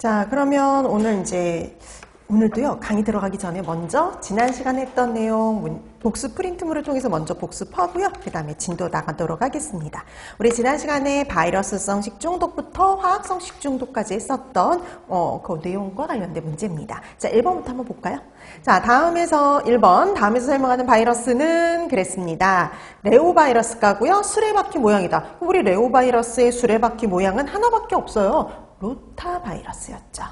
자, 그러면 오늘도요, 강의 들어가기 전에 먼저 지난 시간에 했던 내용 복습 프린트물을 통해서 먼저 복습하고요. 그 다음에 진도 나가도록 하겠습니다. 우리 지난 시간에 바이러스성 식중독부터 화학성 식중독까지 했었던 그 내용과 관련된 문제입니다. 자, 1번부터 한번 볼까요? 자, 다음에서 설명하는 바이러스는 그랬습니다. 레오바이러스가고요. 수레바퀴 모양이다. 우리 레오바이러스의 수레바퀴 모양은 하나밖에 없어요. 로타바이러스였죠.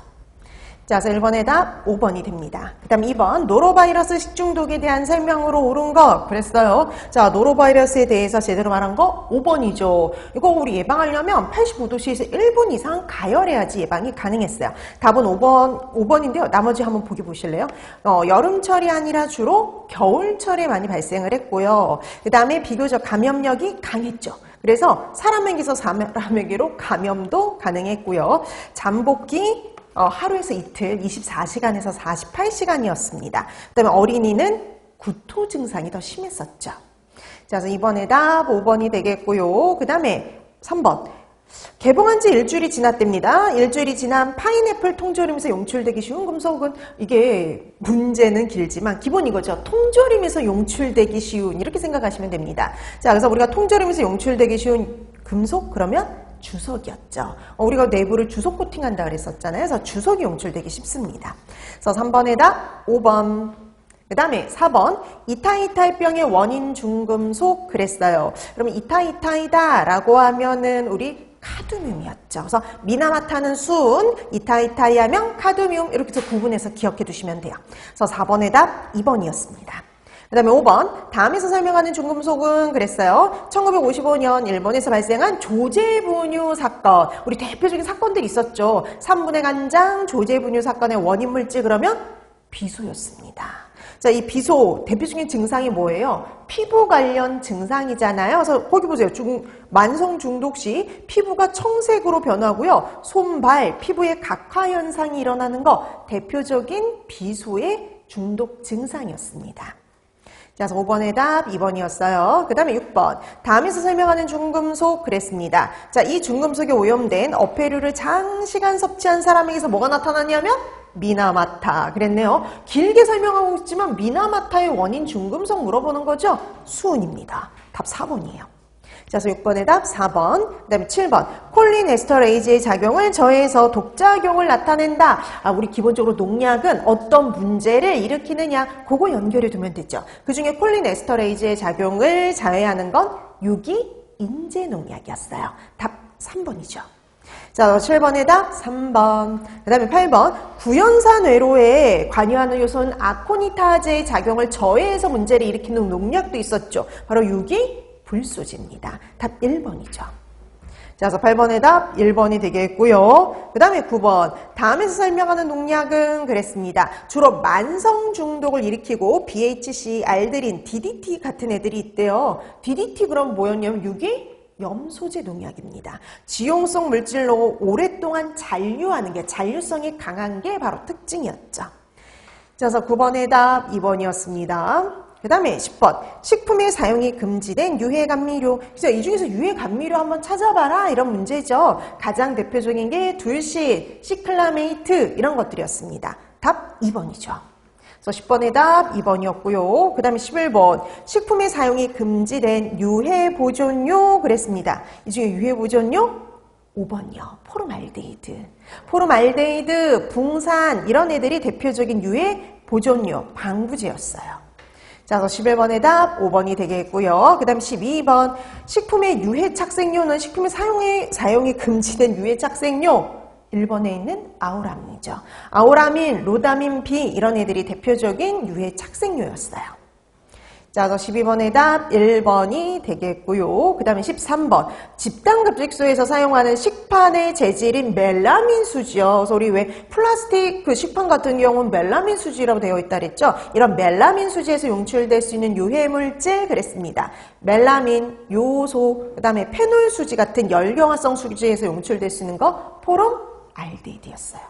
자, 그래서 1번의 답 5번이 됩니다. 그 다음 2번 노로바이러스 식중독에 대한 설명으로 옳은 거 그랬어요. 자, 노로바이러스에 대해서 제대로 말한 거 5번이죠. 이거 우리 예방하려면 85도씨에서 1분 이상 가열해야지 예방이 가능했어요. 답은 5번인데요. 나머지 한번 보기 보실래요? 여름철이 아니라 주로 겨울철에 많이 발생을 했고요. 그 다음에 비교적 감염력이 강했죠. 그래서 사람에게서 사람에게로 감염도 가능했고요. 잠복기 하루에서 이틀 24시간에서 48시간이었습니다. 그 다음에 어린이는 구토 증상이 더 심했었죠. 자, 그래서 이번에 답 5번이 되겠고요. 그 다음에 3번. 개봉한 지 일주일이 지났답니다. 일주일이 지난 파인애플 통조림에서 용출되기 쉬운 금속은 이게 문제는 길지만 기본 이거죠. 통조림에서 용출되기 쉬운 이렇게 생각하시면 됩니다. 자, 그래서 우리가 통조림에서 용출되기 쉬운 금속 그러면 주석이었죠. 우리가 내부를 주석 코팅한다 그랬었잖아요. 그래서 주석이 용출되기 쉽습니다. 그래서 3번의 답 5번. 그 다음에 4번 이타이타이병의 원인 중금속 그랬어요. 그러면 이타이타이다 라고 하면은 우리 카드뮴이었죠. 그래서 미나마타는 순, 이타이타이 하면 카드뮴 이렇게 해서 구분해서 기억해 두시면 돼요. 그래서 4번의 답 2번이었습니다. 그 다음에 5번 다음에서 설명하는 중금속은 그랬어요. 1955년 일본에서 발생한 조제분유 사건. 우리 대표적인 사건들이 있었죠. 3분의 간장 조제분유 사건의 원인 물질 그러면 비소였습니다. 자, 이 비소 대표적인 증상이 뭐예요? 피부 관련 증상이잖아요. 그래서 거기 보세요. 만성 중독 시 피부가 청색으로 변하고요. 손발 피부에 각화 현상이 일어나는 거 대표적인 비소의 중독 증상이었습니다. 자, 그래서 5번의 답 2번이었어요. 그 다음에 6번. 다음에서 설명하는 중금속 그랬습니다. 자, 이 중금속에 오염된 어패류를 장시간 섭취한 사람에게서 뭐가 나타났냐면 미나마타 그랬네요. 길게 설명하고 있지만 미나마타의 원인 중금속 물어보는 거죠. 수은입니다. 답 4번이에요. 자, 그래서 6번의 답 4번, 그 다음에 7번. 콜린 에스터레이즈의 작용을 저해해서 독작용을 나타낸다. 우리 기본적으로 농약은 어떤 문제를 일으키느냐, 그거 연결해 두면 되죠. 그 중에 콜린 에스터레이즈의 작용을 자해하는 건 유기 인제 농약이었어요. 답 3번이죠. 자, 7번의 답 3번. 그 다음에 8번. 구연산 외로에 관여하는 요소는 아코니타제의 작용을 저해해서 문제를 일으키는 농약도 있었죠. 바로 유기 불소지입니다. 답 1번이죠. 자, 그래서 8번의 답 1번이 되겠고요. 그 다음에 9번. 다음에서 설명하는 농약은 그랬습니다. 주로 만성 중독을 일으키고 BHC, 알드린, DDT 같은 애들이 있대요. DDT 그럼 뭐였냐면 유기 염소제 농약입니다. 지용성 물질로 오랫동안 잔류하는 게 잔류성이 강한 게 바로 특징이었죠. 자, 그래서 9번의 답 2번이었습니다. 그 다음에 10번. 식품의 사용이 금지된 유해 감미료. 그래서 이 중에서 유해 감미료 한번 찾아봐라 이런 문제죠. 가장 대표적인 게 둘신, 시클라메이트 이런 것들이었습니다. 답 2번이죠. 그래서 10번의 답 2번이었고요. 그 다음에 11번. 식품의 사용이 금지된 유해 보존료 그랬습니다. 이 중에 유해 보존료 5번이요. 포름알데히드. 포름알데히드, 붕산 이런 애들이 대표적인 유해 보존료, 방부제였어요. 자, 그래서 11번의 답 5번이 되겠고요. 그 다음 12번. 식품의 유해 착색료는 식품의 사용이 금지된 유해 착색료 1번에 있는 아우라민이죠. 아우라민, 로다민 B 이런 애들이 대표적인 유해 착색료였어요. 자, 그래서 12번의 답 1번이 되겠고요. 그 다음에 13번. 집단급식소에서 사용하는 식판의 재질인 멜라민 수지요. 그래서 우리 왜 플라스틱 그 식판 같은 경우는 멜라민 수지라고 되어 있다 그랬죠. 이런 멜라민 수지에서 용출될 수 있는 유해물질 그랬습니다. 멜라민, 요소, 그 다음에 페놀 수지 같은 열경화성 수지에서 용출될 수 있는 거 포름알데히드였어요.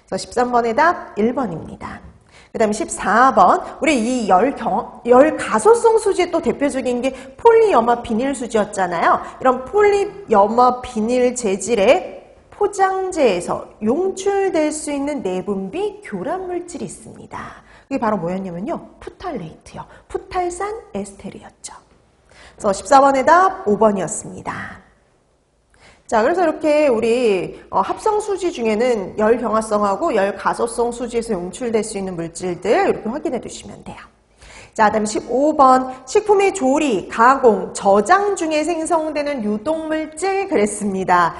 그래서 13번의 답 1번입니다. 그 다음에 14번. 우리 이 열가소성 수지의 또 대표적인 게 폴리염화 비닐 수지였잖아요. 이런 폴리염화 비닐 재질의 포장재에서 용출될 수 있는 내분비 교란 물질이 있습니다. 그게 바로 뭐였냐면요. 푸탈레이트요. 푸탈산 에스테르였죠. 그래서 14번의 답 5번이었습니다. 자, 그래서 이렇게 우리 합성 수지 중에는 열 경화성하고 열 가소성 수지에서 용출될 수 있는 물질들 이렇게 확인해 두시면 돼요. 자, 그다음 15번 식품의 조리, 가공, 저장 중에 생성되는 유독물질 그랬습니다.